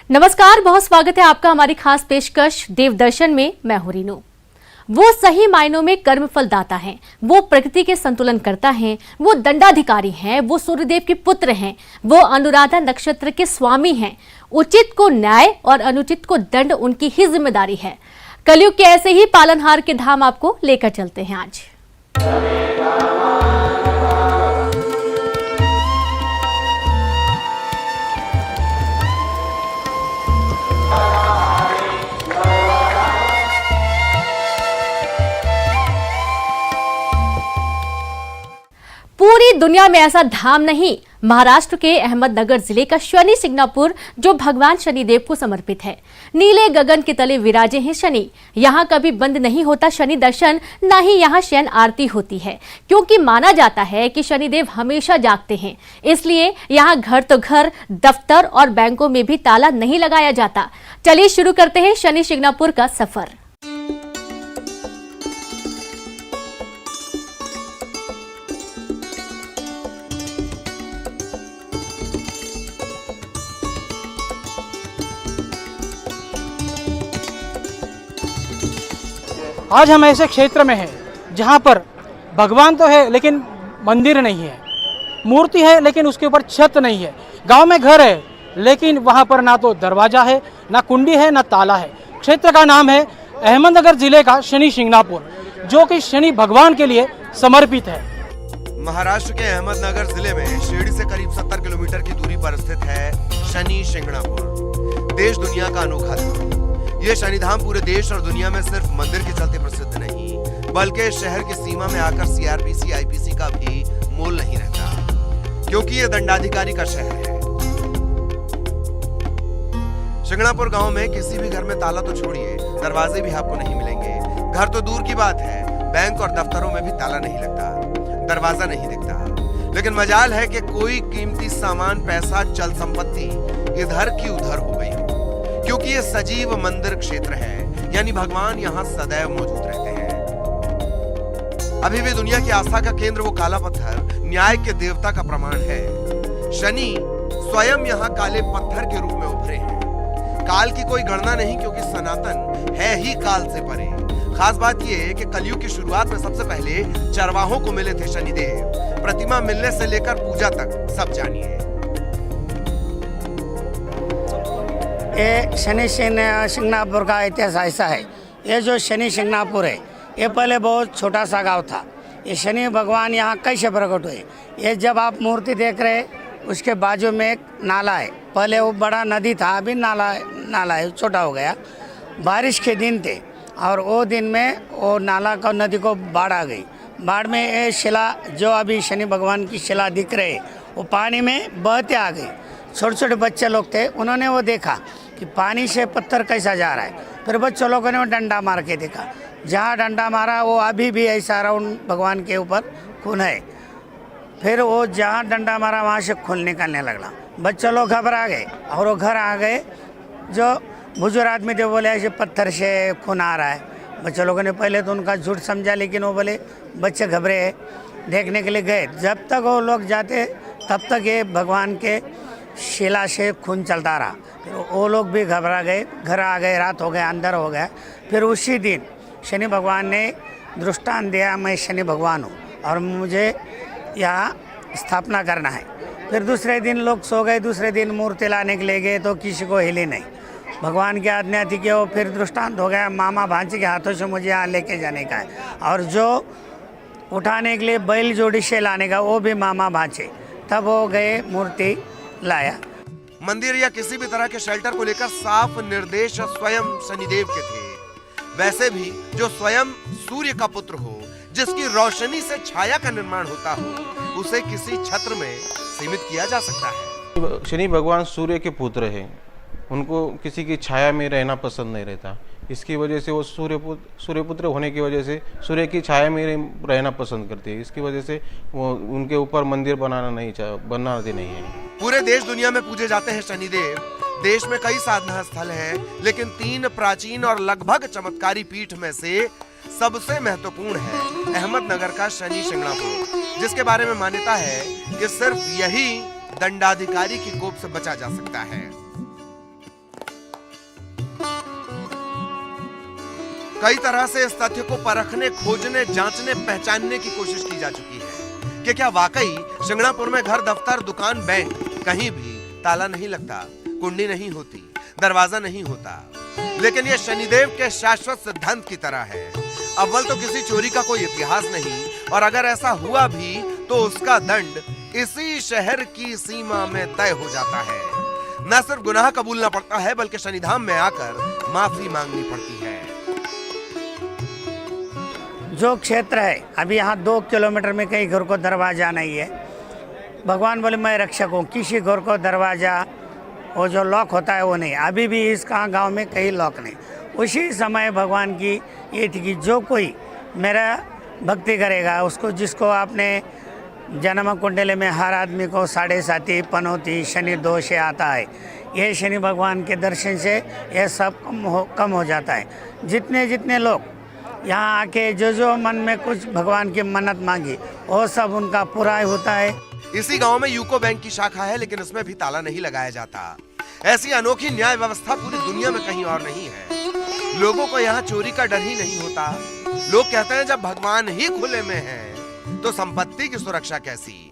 नमस्कार, बहुत स्वागत है आपका हमारी खास पेशकश देव दर्शन में। मैं हूं रीनू। वो सही मायनों में कर्मफल दाता हैं, वो प्रकृति के संतुलन करता है, वो दंडाधिकारी हैं, वो सूर्यदेव के पुत्र हैं, वो अनुराधा नक्षत्र के स्वामी हैं। उचित को न्याय और अनुचित को दंड उनकी ही जिम्मेदारी है। कलयुग के ऐसे ही पालनहार के धाम आपको लेकर चलते हैं आज। पूरी दुनिया में ऐसा धाम नहीं, महाराष्ट्र के अहमदनगर जिले का शनि शिंगणापुर, जो भगवान शनिदेव को समर्पित है। नीले गगन के तले विराजे हैं शनि। यहाँ कभी बंद नहीं होता शनि दर्शन, न ही यहाँ शयन आरती होती है, क्योंकि माना जाता है कि शनिदेव हमेशा जागते हैं। इसलिए यहाँ घर तो घर, दफ्तर और बैंकों में भी ताला नहीं लगाया जाता। चलिए शुरू करते हैं शनि शिंगणापुर का सफर। आज हम ऐसे क्षेत्र में हैं जहाँ पर भगवान तो है लेकिन मंदिर नहीं है, मूर्ति है लेकिन उसके ऊपर छत नहीं है। गांव में घर है लेकिन वहाँ पर ना तो दरवाजा है, ना कुंडी है, ना ताला है। क्षेत्र का नाम है अहमदनगर जिले का शनि शिंगणापुर, जो कि शनि भगवान के लिए समर्पित है। महाराष्ट्र के अहमदनगर जिले में शिरडी से करीब 70 किलोमीटर की दूरी पर स्थित है शनि शिंगणापुर। देश दुनिया का अनोखा धाम। ये शनिधाम पूरे देश और दुनिया में सिर्फ मंदिर के चलते प्रसिद्ध नहीं, बल्कि शहर की सीमा में आकर सीआरपीसी आईपीसी का भी मोल नहीं रहता, क्योंकि ये दंडाधिकारी का शहर है। शिंगणापुर गांव में किसी भी घर में ताला तो छोड़िए, दरवाजे भी आपको नहीं मिलेंगे। घर तो दूर की बात है, बैंक और दफ्तरों में भी ताला नहीं लगता, दरवाजा नहीं दिखता। लेकिन मजाल है कि कोई कीमती सामान, पैसा, चल संपत्ति इधर की उधर हो गई, क्योंकि ये सजीव मंदिर क्षेत्र है, यानी भगवान यहाँ सदैव मौजूद रहते हैं। अभी भी दुनिया की आस्था का केंद्र वो काला पत्थर न्याय के देवता का प्रमाण है। शनि स्वयं यहाँ काले पत्थर के रूप में उभरे हैं। काल की कोई गणना नहीं, क्योंकि सनातन है ही काल से परे। खास बात ये है कि कलयुग की शुरुआत में सबसे पहले चरवाहों को मिले थे शनिदेव। प्रतिमा मिलने से लेकर पूजा तक सब जानिए। ये शनि शिंगणापुर का इतिहास ऐसा है। ये जो शनि शिंगणापुर है, ये पहले बहुत छोटा सा गांव था। ये शनि भगवान यहाँ कैसे प्रकट हुए, ये जब आप मूर्ति देख रहे उसके बाजू में एक नाला है। पहले वो बड़ा नदी था, अभी नाला है, छोटा हो गया। बारिश के दिन थे और वो दिन में वो नाला का नदी को बाढ़ आ गई। बाढ़ में ये शिला, जो अभी शनि भगवान की शिला दिख रहे, वो पानी में बहते आ गई। छोटे छोटे बच्चे लोग थे, उन्होंने वो देखा कि पानी से पत्थर कैसा जा रहा है। फिर बच्चों लोगों ने वो डंडा मार के देखा, जहाँ डंडा मारा वो अभी भी ऐसा राउंड भगवान के ऊपर खून है। फिर वो जहाँ डंडा मारा वहाँ से खून निकलने लगला। बच्चे लोग घबरा गए और वो घर आ गए। जो बुजुर्ग आदमी थे बोले ऐसे पत्थर से खून आ रहा है। बच्चे लोगों ने पहले तो उनका झूठ समझा, लेकिन वो बोले बच्चे घबरे हैं, देखने के लिए गए। जब तक वो लोग जाते तब तक ये भगवान के शिला से खून चलता रहा। फिर वो लोग भी घबरा गए, घर आ गए, रात हो गए, अंदर हो गया। फिर उसी दिन शनि भगवान ने दृष्टांत दिया, मैं शनि भगवान हूँ और मुझे यहाँ स्थापना करना है। फिर दूसरे दिन लोग सो गए। दूसरे दिन मूर्ति लाने के लिए गए तो किसी को हिली नहीं। भगवान की आज्ञा थी कि वो फिर दृष्टांत हो गया, मामा भांजे के हाथों से मुझे यहाँ लेके जाने का है, और जो उठाने के लिए बैल जोड़ी से लाने का वो भी मामा भांजे। तब वो गए, मूर्ति लाया। मंदिर या किसी भी तरह के शेल्टर को लेकर साफ निर्देश स्वयं शनिदेव के थे। वैसे भी जो स्वयं सूर्य का पुत्र हो, जिसकी रोशनी से छाया का निर्माण होता हो, उसे किसी छत्र में सीमित किया जा सकता है। शनि भगवान सूर्य के पुत्र हैं, उनको किसी की छाया में रहना पसंद नहीं रहता। इसकी वजह से वो सूर्यपुत्र होने की वजह से सूर्य की छाया में रहना पसंद करते हैं। इसकी वजह से वो उनके ऊपर मंदिर बनाते नहीं है। पूरे देश दुनिया में पूजे जाते हैं शनिदेव। देश में कई साधना स्थल हैं, लेकिन 3 प्राचीन और लगभग चमत्कारी पीठ में से सबसे महत्वपूर्ण है अहमदनगर का शनि शिंगणापुर, जिसके बारे में मान्यता है कि सिर्फ यही दंडाधिकारी की कोप से बचा जा सकता है। कई तरह से इस तथ्य को परखने, खोजने, जांचने, पहचानने की कोशिश की जा चुकी है कि क्या वाकई शिंगणापुर में घर, दफ्तर, दुकान, बैंक कहीं भी ताला नहीं लगता, कुंडी नहीं होती, दरवाजा नहीं होता। लेकिन यह शनिदेव के शाश्वत सिद्धांत की तरह है। अव्वल तो किसी चोरी का कोई इतिहास नहीं, और अगर ऐसा हुआ भी तो उसका दंड इसी शहर की सीमा में तय हो जाता है। न सिर्फ गुनाह कबूलना पड़ता है, बल्कि शनिधाम में आकर माफी मांगनी पड़ती है। जो क्षेत्र है, अभी यहाँ 2 किलोमीटर में कई घर को दरवाजा नहीं है। भगवान बोले मैं रक्षक हूँ, किसी घर को दरवाजा वो जो लॉक होता है वो नहीं। अभी भी इस गांव में कहीं लॉक नहीं। उसी समय भगवान की ये थी कि जो कोई मेरा भक्ति करेगा, उसको, जिसको आपने जन्म कुंडली में हर आदमी को 7.5 पनौती शनि दोष आता है। ये शनि भगवान के दर्शन से ये सब कम हो जाता है। जितने लोग यहाँ आके जो मन में कुछ भगवान की मन्नत मांगी वो सब उनका पूरा होता है। इसी गांव में यूको बैंक की शाखा है, लेकिन उसमें भी ताला नहीं लगाया जाता। ऐसी अनोखी न्याय व्यवस्था पूरी दुनिया में कहीं और नहीं है। लोगों को यहाँ चोरी का डर ही नहीं होता। लोग कहते हैं जब भगवान ही खुले में है तो संपत्ति की सुरक्षा कैसी।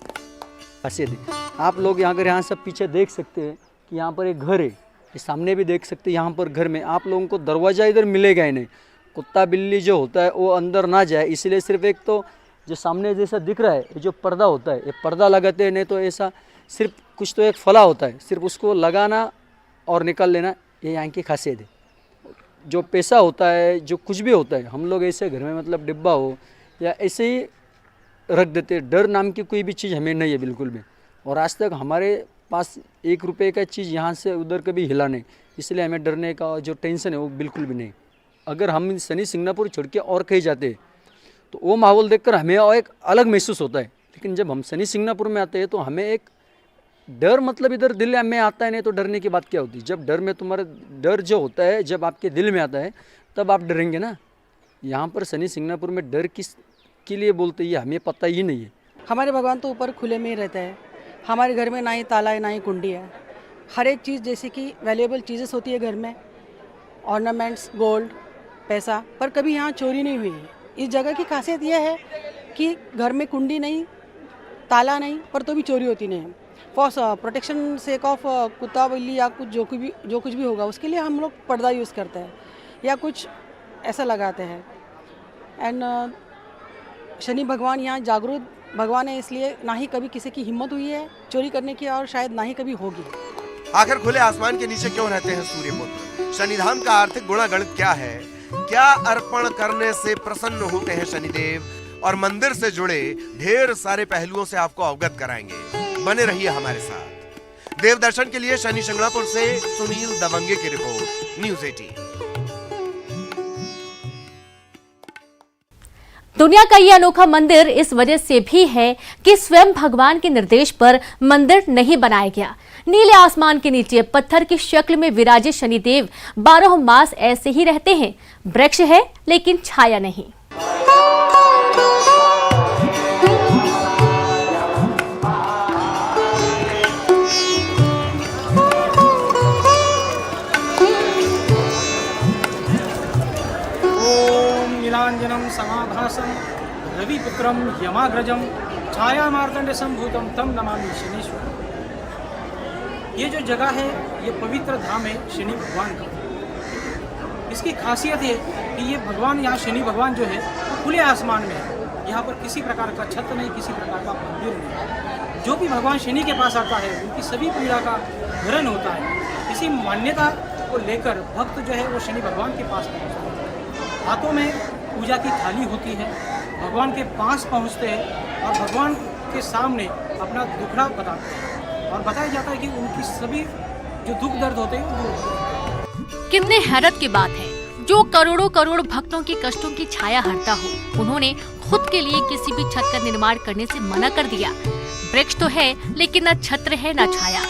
आप लोग यहाँ सब पीछे देख सकते हैं कि यहाँ पर एक घर है, सामने भी देख सकते हैं। यहाँ पर घर में आप लोगों को दरवाजा इधर मिलेगा ही नहीं। कुत्ता बिल्ली जो होता है वो अंदर ना जाए, इसलिए सिर्फ एक तो जो सामने जैसा दिख रहा है ये जो पर्दा होता है, ये पर्दा लगाते हैं। नहीं तो ऐसा सिर्फ कुछ तो एक फला होता है, सिर्फ उसको लगाना और निकाल लेना, ये यहाँ की खासियत है। जो पैसा होता है, जो कुछ भी होता है, हम लोग ऐसे घर में मतलब डिब्बा हो या ऐसे ही रख देते। डर नाम की कोई भी चीज़ हमें नहीं है बिल्कुल भी। और आज तक हमारे पास 1 रुपये का चीज़ यहाँ से उधर कभी हिला नहीं, इसलिए हमें डरने का जो टेंशन है वो बिल्कुल भी नहीं। अगर हम शनि सिंगनापुर छोड़ के और कहीं जाते तो वो माहौल देखकर हमें और एक अलग महसूस होता है। लेकिन जब हम शनि सिंगनापुर में आते हैं तो हमें एक डर मतलब इधर दिल में आता है। नहीं तो डरने की बात क्या होती है? जब डर में तुम्हारा डर जो होता है जब आपके दिल में आता है तब आप डरेंगे ना। यहाँ पर शनि सिंगनापुर में डर किस के लिए बोलते हैं हमें पता ही नहीं है। हमारे भगवान तो ऊपर खुले में ही रहता है। हमारे घर में ना ही ताला है ना ही कुंडी है। हर एक चीज़ जैसे कि वैल्यूएबल चीज़ें होती है घर में, ऑर्नामेंट्स, गोल्ड, पैसा, पर कभी यहाँ चोरी नहीं हुई है। इस जगह की खासियत यह है कि घर में कुंडी नहीं, ताला नहीं, पर तो भी चोरी होती नहीं है। फॉर प्रोटेक्शन सेक ऑफ कुत्ता बिल्ली या कुछ जो कुछ भी होगा उसके लिए हम लोग पर्दा यूज़ करते हैं या कुछ ऐसा लगाते हैं। एंड शनि भगवान यहाँ जागरूक भगवान है, इसलिए ना ही कभी किसी की हिम्मत हुई है चोरी करने की और शायद ना ही कभी होगी। आखिर खुले आसमान के नीचे क्यों रहते हैं सूर्यपुत्र? शनिधाम का आर्थिक गुणागणित क्या है? क्या अर्पण करने से प्रसन्न होते हैं शनिदेव? और मंदिर से जुड़े ढेर सारे पहलुओं से आपको अवगत कराएंगे। बने रहिए हमारे साथ। देव दर्शन के लिए शनि शिंगणापुर से सुनील दबंगे की रिपोर्ट, न्यूज़ 18। दुनिया का ये अनोखा मंदिर इस वजह से भी है कि स्वयं भगवान के निर्देश पर मंदिर नहीं बनाया गया। नीले आसमान के नीचे पत्थर की शक्ल में विराजे शनिदेव 12 मास ऐसे ही रहते हैं। वृक्ष है लेकिन छाया नहीं। नीलांजनम समाभासम रविपुत्रम यमाग्रजम छाया मार्तंड संभूतम तम नमामि शनीश्वर। ये जो जगह है ये पवित्र धाम है शनि भगवान का। इसकी खासियत है कि ये भगवान यहाँ शनि भगवान जो है खुले आसमान में है। यहाँ पर किसी प्रकार का छत नहीं, किसी प्रकार का मंदिर नहीं। जो भी भगवान शनि के पास आता है उनकी सभी पीड़ा का हरण होता है। इसी मान्यता को लेकर भक्त जो है वो शनि भगवान के पास पहुँचते हैं। हाथों में पूजा की थाली होती है, भगवान के पास पहुँचते हैं और भगवान के सामने अपना दुखड़ा बताते हैं और बताया जाता है कि उनकी सभी जो दुख दर्द होते हैं वो। कितने हैरत की बात है, जो करोड़ों करोड़ भक्तों के कष्टों की छाया हरता हो, उन्होंने खुद के लिए किसी भी छत का निर्माण करने से मना कर दिया। वृक्ष तो है लेकिन न छत्र है न छाया।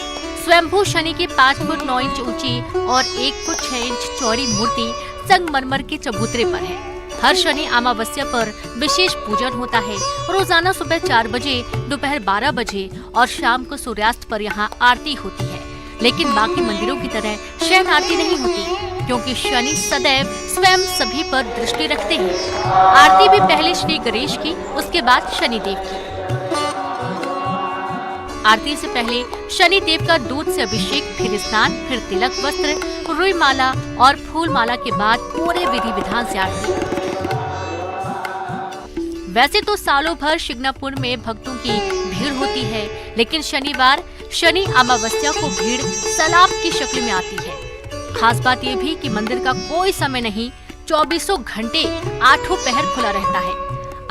स्वयंभू शनि की 5 फुट 9 इंच ऊंची और 1 फुट 6 इंच चौड़ी मूर्ति संगमरमर के चबूतरे पर है। हर शनि अमावस्या पर विशेष पूजन होता है। रोजाना सुबह 4 बजे, दोपहर 12 बजे और शाम को सूर्यास्त पर यहाँ आरती होती है। लेकिन बाकी मंदिरों की तरह शयन आरती नहीं होती, क्योंकि शनि सदैव स्वयं सभी पर दृष्टि रखते हैं। आरती भी पहले श्री गणेश की, उसके बाद शनिदेव की। आरती से पहले शनिदेव का दूध से अभिषेक, फिर स्नान, फिर तिलक वस्त्र, रुई माला और फूल माला के बाद पूरे विधि विधान से आरती। वैसे तो सालों भर शिग्नापुर में भक्तों की भीड़ होती है, लेकिन शनिवार शनि अमावस्या को भीड़ सैलाब की शक्ल में आती है। खास बात यह भी कि मंदिर का कोई समय नहीं, 24 घंटे 8 पहर खुला रहता है।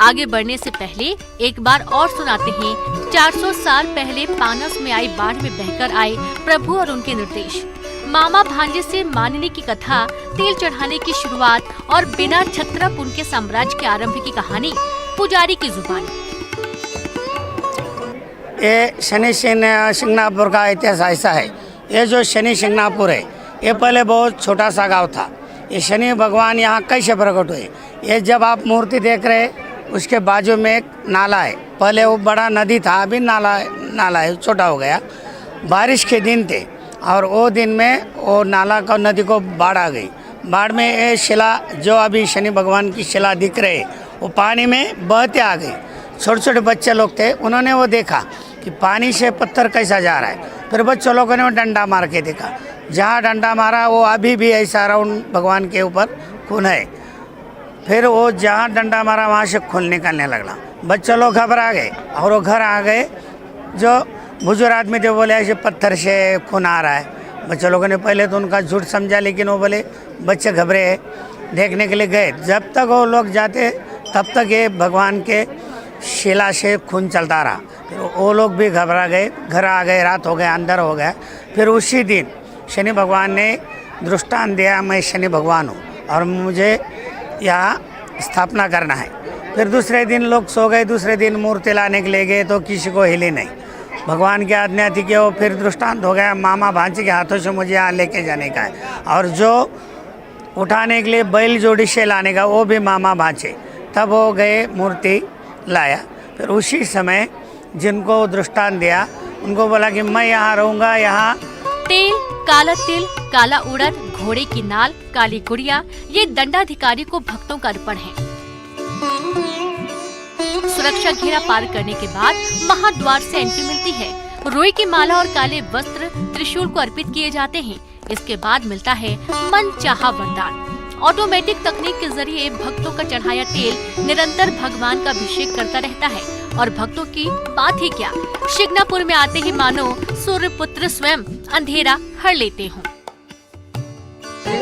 आगे बढ़ने से पहले एक बार और सुनाते हैं 400 साल पहले पानस में आई बाढ़ में बहकर आए प्रभु और उनके निर्देश। मामा भांजे से मानने की कथा, तेल चढ़ाने की शुरुआत और बिना छत्रपुर के साम्राज्य के आरंभ की कहानी पुजारी की जुबानी। ये शनि शिंगणापुर का इतिहास ऐसा है। ये जो शनि शिंगणापुर है, ये पहले बहुत छोटा सा गांव था। ये शनि भगवान यहाँ कैसे प्रकट हुए, ये जब आप मूर्ति देख रहे, उसके बाजू में एक नाला है। पहले वो बड़ा नदी था, अभी नाला है, छोटा हो गया। बारिश के दिन थे और वो दिन में वो नाला का नदी को बाढ़ आ गई। बाढ़ में ये शिला जो अभी शनि भगवान की शिला दिख रहे, वो पानी में बहते आ गई। छोटे छोटे बच्चे लोग थे, उन्होंने वो देखा कि पानी से पत्थर कैसा जा रहा है। फिर बच्चों लोगों ने वो डंडा मार के देखा, जहाँ डंडा मारा वो अभी भी ऐसा राउंड भगवान के ऊपर खून है। फिर वो जहाँ डंडा मारा वहाँ से खून निकलने लगला। बच्चे लोग घबरा गए और वो घर आ गए। जो बुजुर्ग आदमी थे बोले ऐसे पत्थर से खून आ रहा है। बच्चे लोगों ने पहले तो उनका झूठ समझा, लेकिन वो बोले बच्चे घबरे हैं, देखने के लिए गए। जब तक वो लोग जाते तब तक ये भगवान के शिला से खून चलता रहा। फिर वो लोग भी घबरा गए, घर आ गए, रात हो गया, अंदर हो गया। फिर उसी दिन शनि भगवान ने दृष्टांत दिया, मैं शनि भगवान हूँ और मुझे यहाँ स्थापना करना है। फिर दूसरे दिन लोग सो गए। दूसरे दिन मूर्ति लाने के लिए गए तो किसी को हिली नहीं। भगवान की आज्ञा थी कि वो फिर दृष्टांत हो गया, मामा भांजे के हाथों से मुझे यहाँ लेके जाने का है। और जो उठाने के लिए बैल जोड़ी से लाने का, वो भी मामा भांजे। तब वो गए, मूर्ति लाया। फिर उसी समय जिनको दृष्टांत दिया उनको बोला कि मैं यहाँ रहूँगा। यहाँ तेल, काला तिल, काला उड़द, घोड़े की नाल, काली गुड़िया, ये दंडाधिकारी को भक्तों का अर्पण है। सुरक्षा घेरा पार करने के बाद महाद्वार से एंट्री मिलती है। रुई की माला और काले वस्त्र त्रिशूल को अर्पित किए जाते हैं। इसके बाद मिलता है मन चाहा वरदान। ऑटोमेटिक तकनीक के जरिए भक्तों का चढ़ाया तेल निरंतर भगवान का अभिषेक करता रहता है। और भक्तों की बात ही क्या, शिग्नापुर में आते ही मानो सूर्यपुत्र स्वयं अंधेरा हर लेते हों।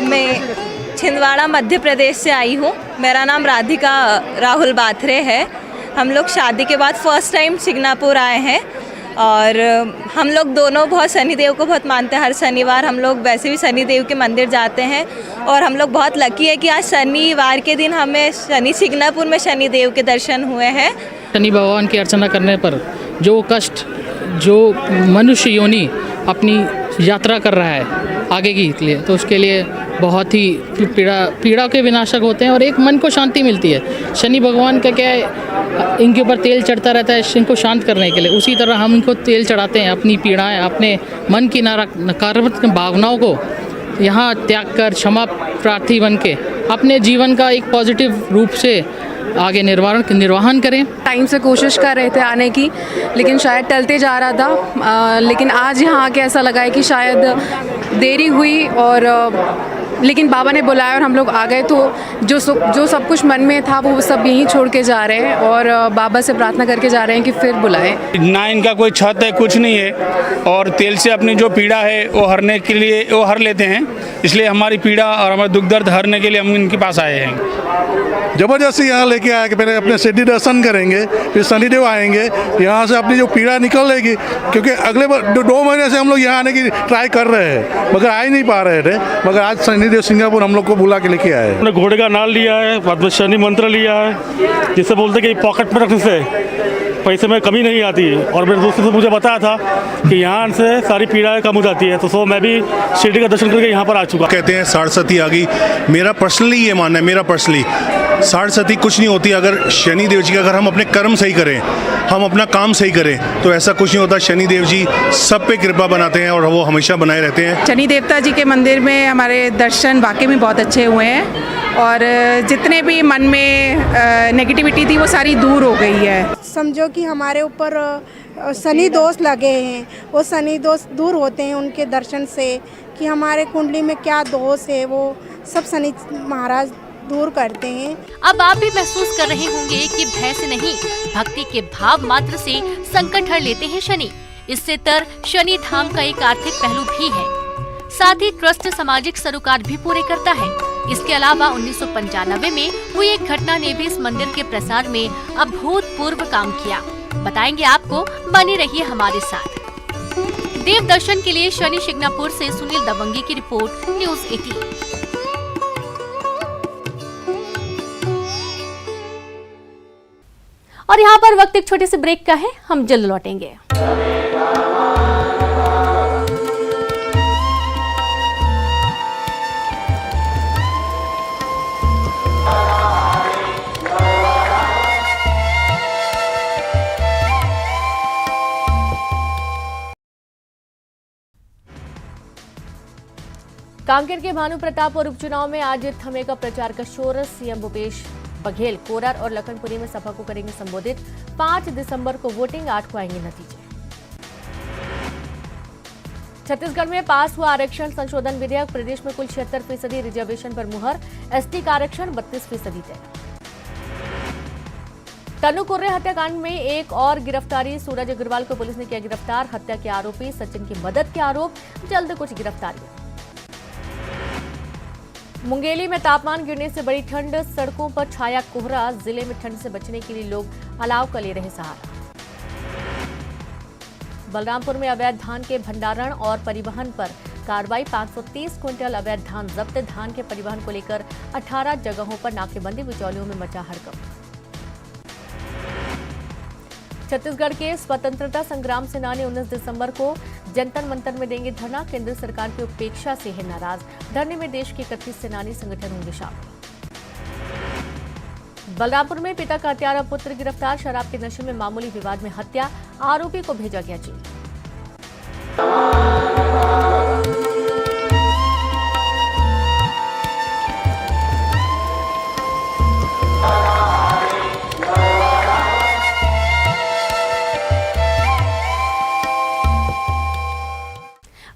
मैं छिंदवाड़ा मध्य प्रदेश से आई हूँ। मेरा नाम राधिका राहुल बाथरे है। हम लोग शादी के बाद फर्स्ट टाइम शिग्नापुर आए हैं और हम लोग दोनों बहुत शनिदेव को बहुत मानते हैं। हर शनिवार हम लोग वैसे भी शनिदेव के मंदिर जाते हैं और हम लोग बहुत लकी है कि आज शनिवार के दिन हमें शिग्नापुर में शनिदेव के दर्शन हुए हैं। शनि भगवान की अर्चना करने पर जो कष्ट, जो मनुष्य योनि अपनी यात्रा कर रहा है आगे की लिए, तो उसके लिए बहुत ही पीड़ा के विनाशक होते हैं और एक मन को शांति मिलती है। शनि भगवान का क्या है, इनके ऊपर तेल चढ़ता रहता है इनको शांत करने के लिए। उसी तरह हम इनको तेल चढ़ाते हैं, अपनी पीड़ाएं, अपने मन की नकारात्मक भावनाओं को यहाँ त्याग कर क्षमा प्रार्थी बन के अपने जीवन का एक पॉजिटिव रूप से आगे निर्वाहन करें। टाइम से कोशिश कर रहे थे आने की, लेकिन शायद टलते जा रहा था। लेकिन आज यहाँ आके ऐसा लगा है कि शायद देरी हुई और लेकिन बाबा ने बुलाया और हम लोग आ गए। तो जो सब कुछ मन में था वो सब यहीं छोड़ के जा रहे हैं और बाबा से प्रार्थना करके जा रहे हैं कि फिर बुलाएं। ना इनका कोई छत है, कुछ नहीं है और तेल से अपनी जो पीड़ा है वो हरने के लिए वो हर लेते हैं। इसलिए हमारी पीड़ा और हमारा दुख दर्द हरने के लिए हम इनके पास आए हैं। ज़बरदस्ती यहाँ लेके आया कि पहले अपने सिद्धि दर्शन करेंगे, फिर शनिदेव आएंगे, यहाँ से अपनी जो पीड़ा निकल लेगी। क्योंकि अगले 2 महीने से हम लोग यहाँ आने की ट्राई कर रहे हैं मगर आ ही नहीं पा रहे थे, मगर आज शनिदेव सिंगापुर हम लोग को बुला के लेके आए। हमने घोड़े का नाल लिया है, बाद में शनि मंत्र लिया है, जिससे बोलते कि पॉकेट में रखने से पैसे में कमी नहीं आती है। और मेरे दोस्तों से मुझे बताया था कि यहाँ से सारी पीड़ाएं कम हो जाती है, तो मैं भी शिरडी का दर्शन करके यहाँ पर आ चुका। कहते हैं सरस्वती आ गई। मेरा पर्सनली ये मानना है, मेरा पर्सनली साढ़ सती कुछ नहीं होती अगर शनि देव जी का, अगर हम अपने कर्म सही करें, हम अपना काम सही करें तो ऐसा कुछ नहीं होता। शनि देव जी सब पे कृपा बनाते हैं और वो हमेशा बनाए रहते हैं। शनि देवता जी के मंदिर में हमारे दर्शन वाकई में बहुत अच्छे हुए हैं और जितने भी मन में नेगेटिविटी थी वो सारी दूर हो गई है। समझो कि हमारे ऊपर शनि दोष लगे हैं, वो शनि दोष दूर होते हैं उनके दर्शन से, कि हमारे कुंडली में क्या दोष है वो सब शनि महाराज दूर करते हैं। अब आप भी महसूस कर रहे होंगे कि भय से नहीं, भक्ति के भाव मात्र से संकट हर लेते हैं शनि। इससे तर शनि धाम का एक आर्थिक पहलू भी है। साथ ही ट्रस्ट सामाजिक सरोकार भी पूरे करता है। इसके अलावा 1995 में हुई एक घटना ने भी इस मंदिर के प्रसार में अभूतपूर्व काम किया। बताएंगे आपको, बने रहिए हमारे साथ। देव दर्शन के लिए शनि शिंगणापुर से सुनील दबंगी की रिपोर्ट, न्यूज़ 18। और यहाँ पर वक्त एक छोटे से ब्रेक का है, हम जल्द लौटेंगे। कांकेर के भानु प्रताप और उपचुनाव में आज थमेगा प्रचार का शोर। सीएम भूपेश बघेल कोरार और लखनपुरी में सभा को करेंगे संबोधित। 5 दिसंबर को वोटिंग, 8 को आएंगे नतीजे। छत्तीसगढ़ में पास हुआ आरक्षण संशोधन विधेयक। प्रदेश में कुल 76% रिजर्वेशन पर मुहर। एसटी का आरक्षण 32% तय। तनु कुर्रे हत्याकांड में एक और गिरफ्तारी। सूरज अग्रवाल को पुलिस ने किया गिरफ्तार। हत्या के आरोपी सचिन की मदद के आरोप, जल्द कुछ गिरफ्तारियां। मुंगेली में तापमान गिरने से बड़ी ठंड, सड़कों पर छाया कोहरा। जिले में ठंड से बचने के लिए लोग अलाव का ले रहे सहारा। बलरामपुर में अवैध धान के भंडारण और परिवहन पर कार्रवाई। 530 क्विंटल अवैध धान जब्त। धान के परिवहन को लेकर 18 जगहों पर नाकेबंदी। बिचौलियों में मचा हड़कंप। छत्तीसगढ़ के स्वतंत्रता संग्राम सेनानी 19 दिसंबर को जंतर मंतर में देंगे धरना। केंद्र सरकार की उपेक्षा से है नाराज। धरने में देश के 31 सेनानी संगठन होंगे शामिल। बलरामपुर में पिता का हत्यारा पुत्र गिरफ्तार। शराब के नशे में मामूली विवाद में हत्या, आरोपी को भेजा गया जेल।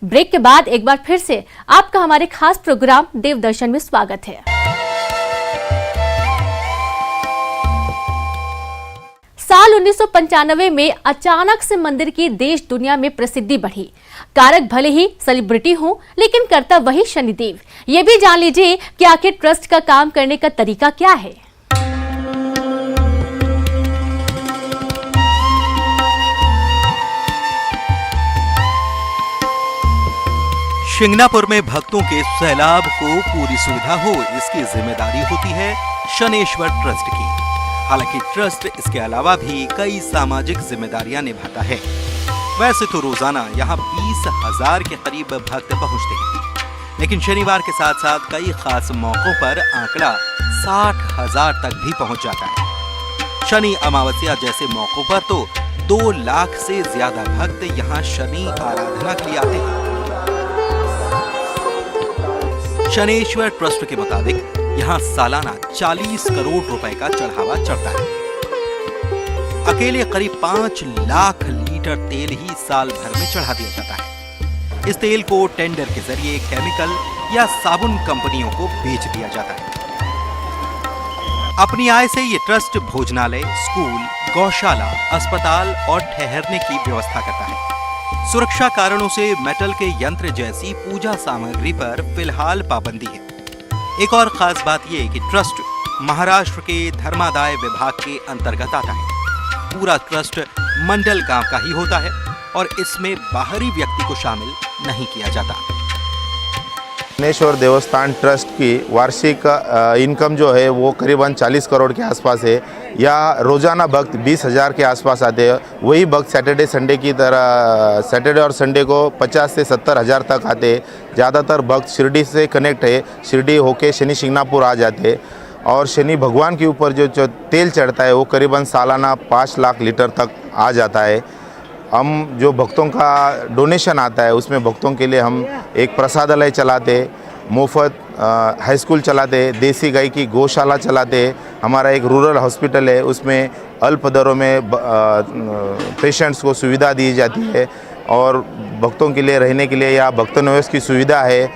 ब्रेक के बाद एक बार फिर से आपका हमारे खास प्रोग्राम देव दर्शन में स्वागत है। साल 1995 में अचानक से मंदिर की देश दुनिया में प्रसिद्धि बढ़ी। कारक भले ही सेलिब्रिटी हो, लेकिन करता वही शनिदेव। ये भी जान लीजिए कि आखिर ट्रस्ट का काम करने का तरीका क्या है। शिंगणापुर में भक्तों के सैलाब को पूरी सुविधा हो, इसकी जिम्मेदारी होती है शनेश्वर ट्रस्ट की। हालांकि ट्रस्ट इसके अलावा भी कई सामाजिक जिम्मेदारियां निभाता है। वैसे तो रोजाना यहाँ 20,000 के करीब भक्त पहुँचते हैं, लेकिन शनिवार के साथ साथ कई खास मौकों पर आंकड़ा 60,000 तक भी पहुँच जाता है। शनि अमावस्या जैसे मौकों पर तो 2 लाख से ज्यादा भक्त यहाँ शनि आराधना के लिए आते हैं। शनेश्वर ट्रस्ट के मुताबिक यहाँ सालाना 40 करोड़ रुपए का चढ़ावा चढ़ता है। अकेले करीब 5 लाख लीटर तेल ही साल भर में चढ़ा दिया जाता है। इस तेल को टेंडर के जरिए केमिकल या साबुन कंपनियों को बेच दिया जाता है। अपनी आय से ये ट्रस्ट भोजनालय, स्कूल, गौशाला, अस्पताल और ठहरने की व्यवस्था करता है। सुरक्षा कारणों से मेटल के यंत्र जैसी पूजा सामग्री पर फिलहाल पाबंदी है। एक और खास बात यह कि ट्रस्ट महाराष्ट्र के धर्मादाय विभाग के अंतर्गत आता है। पूरा ट्रस्ट मंडल गांव का ही होता है और इसमें बाहरी व्यक्ति को शामिल नहीं किया जाता। शनेश्वर देवस्थान ट्रस्ट की वार्षिक इनकम जो है वो करीबन 40 करोड़ के आसपास है। या रोज़ाना भक्त 20,000 के आसपास आते हैं। वही भक्त सैटरडे संडे की तरह सैटरडे और संडे को 50 से 70 हज़ार तक आते हैं। ज़्यादातर भक्त शिरडी से कनेक्ट है, शिरडी होके शनि शिंगणापुर आ जाते हैं। और शनि भगवान के ऊपर जो तेल चढ़ता है वो करीबन सालाना 5 लाख लीटर तक आ जाता है। हम जो भक्तों का डोनेशन आता है उसमें भक्तों के लिए हम एक प्रसादालय चलाते, मुफ्त हाई स्कूल चलाते, देसी गाय की गौशाला चलाते, हमारा एक रूरल हॉस्पिटल है उसमें अल्प दरों में पेशेंट्स को सुविधा दी जाती है और भक्तों के लिए रहने के लिए या भक्त निवास की सुविधा है।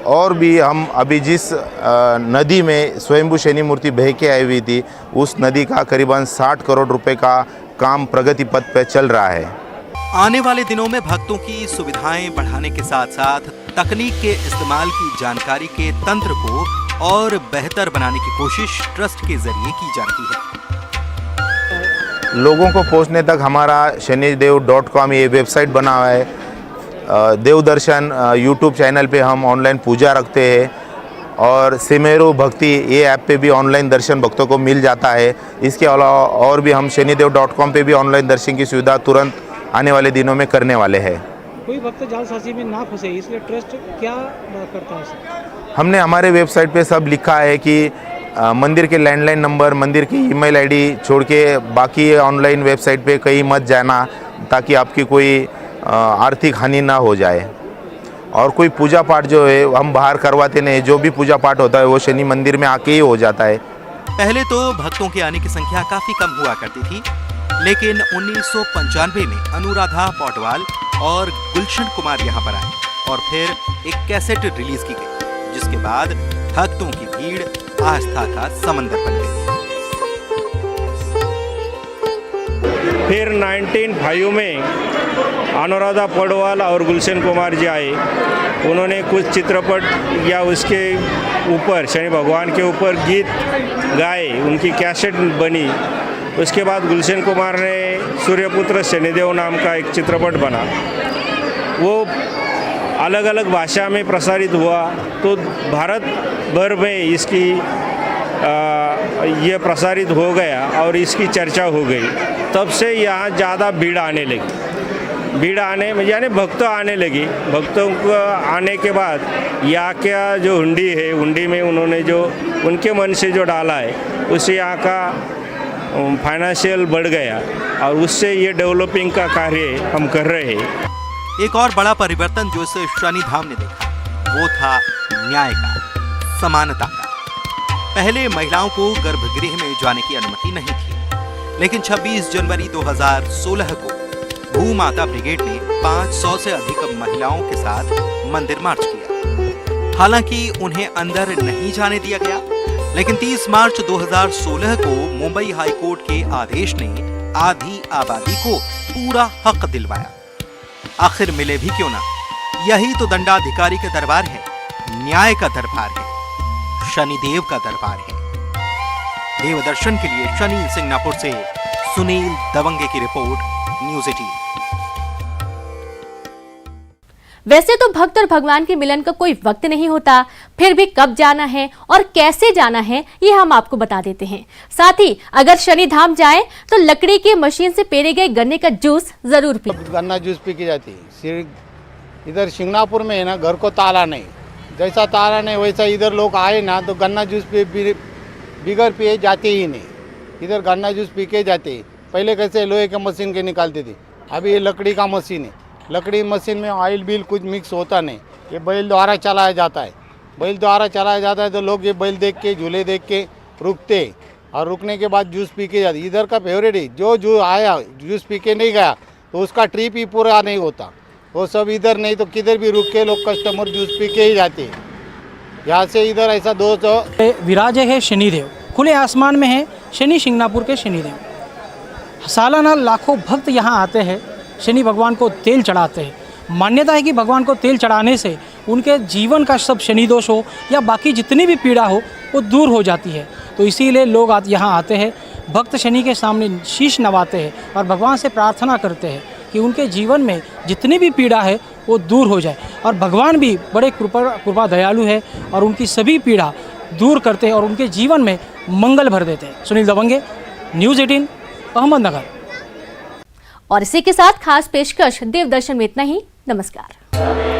और भी हम अभी जिस नदी में स्वयंभू शनि मूर्ति बह के आई हुई थी उस नदी का करीबन 60 करोड़ रुपए का काम प्रगति पथ पर चल रहा है। आने वाले दिनों में भक्तों की सुविधाएं बढ़ाने के साथ साथ तकनीक के इस्तेमाल की जानकारी के तंत्र को और बेहतर बनाने की कोशिश ट्रस्ट के जरिए की जा रही है। लोगों को पहुंचने तक हमारा shanidev.com ये वेबसाइट बना हुआ है। देवदर्शन यूट्यूब चैनल पे हम ऑनलाइन पूजा रखते हैं और सिमेरु भक्ति ये ऐप पे भी ऑनलाइन दर्शन भक्तों को मिल जाता है। इसके अलावा और भी हम shanidev.com पे भी ऑनलाइन दर्शन की सुविधा तुरंत आने वाले दिनों में करने वाले हैं। कोई भक्त जालसाजी में ना फंसे इसलिए ट्रस्ट क्या करता है सर? हमने हमारे वेबसाइट पे सब लिखा है कि मंदिर के लैंडलाइन नंबर, मंदिर की ईमेल आईडी छोड़ के बाकी ऑनलाइन वेबसाइट पे कहीं मत जाना ताकि आपकी कोई आर्थिक हानि ना हो जाए। और कोई पूजा पाठ जो है हम बाहर करवाते नहीं, जो भी पूजा पाठ होता है वो शनि मंदिर में आके ही हो जाता है। पहले तो भक्तों के आने की संख्या काफी कम हुआ करती थी, लेकिन 1995 में अनुराधा पौडवाल और गुलशन कुमार यहाँ पर आए और फिर एक कैसेट रिलीज की गई, जिसके बाद भक्तों की भीड़ आस्था का समंदर बन गई। फिर 1905 में अनुराधा पौडवाल और गुलशन कुमार जी आए। उन्होंने कुछ चित्रपट या उसके ऊपर शनि भगवान के ऊपर गीत गाए, उनकी कैसेट बनी। उसके बाद गुलशन कुमार ने सूर्यपुत्र शनिदेव नाम का एक चित्रपट बना, वो अलग अलग भाषा में प्रसारित हुआ तो भारत भर में इसकी ये प्रसारित हो गया और इसकी चर्चा हो गई। तब से यहाँ ज़्यादा भीड़ आने लगी। भीड़ आने यानी भक्त आने लगी। भक्तों को आने के बाद यहाँ का जो हुंडी है, हुंडी में उन्होंने जो उनके मन से जो डाला है उससे यहाँ का फाइनेंशियल बढ़ गया और उससे ये डेवलपिंग का कार्य हम कर रहे हैं। एक और बड़ा परिवर्तन जो इस शनि धाम ने देखा वो था न्याय का, समानता का। पहले महिलाओं को गर्भगृह में जाने की अनुमति नहीं थी, लेकिन 26 जनवरी 2016 को भूमाता ब्रिगेड ने 500 से अधिक महिलाओं के साथ मंदिर मार्च किया। हालांकि उन्हें अंदर नहीं जाने दिया गया, लेकिन 30 मार्च 2016 को मुंबई हाई कोर्ट के आदेश ने आधी आबादी को पूरा हक दिलवाया। आखिर मिले भी क्यों ना, यही तो दंडाधिकारी का दरबार है, न्याय का दरबार है, शनिदेव का दरबार है। देवदर्शन के लिए शनि सिंगापुर से सुनील दवंगे की रिपोर्ट, न्यूज़ 18। वैसे तो भक्त और भगवान के मिलन का कोई वक्त नहीं होता, फिर भी कब जाना है और कैसे जाना है ये हम आपको बता देते हैं। साथ ही अगर शनि धाम जाएं तो लकड़ी की मशीन से पेरे गए गन्ने का जूस जरूर पी। गन्ना जूस पी की जाती है। इधर सिंगापुर में है ना, घर को ताला नहीं, जैसा ताला नहीं वैसा इधर लोग आए ना तो गन्ना जूस बिगर पिए जाते ही नहीं। इधर गन्ना जूस पी के जाते। पहले कैसे लोहे के मशीन के निकालते थे, अभी ये लकड़ी का मशीन है। लकड़ी मशीन में ऑयल बिल कुछ मिक्स होता नहीं, ये बैल द्वारा चलाया जाता है। बैल द्वारा चलाया जाता है तो लोग ये बैल देख के, झूले देख के रुकते और रुकने के बाद जूस पी के जाते। इधर का फेवरेट है, जो आया जूस पी के नहीं गया तो उसका ट्रिप ही पूरा नहीं होता। वो सब इधर नहीं तो किधर भी रुक के लोग कस्टमर जूस पी के ही जाते हैं। यहाँ से इधर ऐसा दोस्त विराजे है शनिदेव, खुले आसमान में है शनि सिंगापुर के शनिदेव। सालाना लाखों भक्त यहाँ आते हैं, शनि भगवान को तेल चढ़ाते हैं। मान्यता है कि भगवान को तेल चढ़ाने से उनके जीवन का सब शनि दोष हो या बाकी जितनी भी पीड़ा हो वो दूर हो जाती है। तो इसीलिए लोग यहाँ आते हैं, भक्त शनि के सामने शीश नवाते हैं और भगवान से प्रार्थना करते हैं कि उनके जीवन में जितनी भी पीड़ा है वो दूर हो जाए। और भगवान भी बड़े कृपा दयालु है और उनकी सभी पीड़ा दूर करते हैं और उनके जीवन में मंगल भर देते हैं। सुनील दवंगे, न्यूज़ 18, अहमदनगर। और इसी के साथ खास पेशकश देवदर्शन में इतना ही। नमस्कार।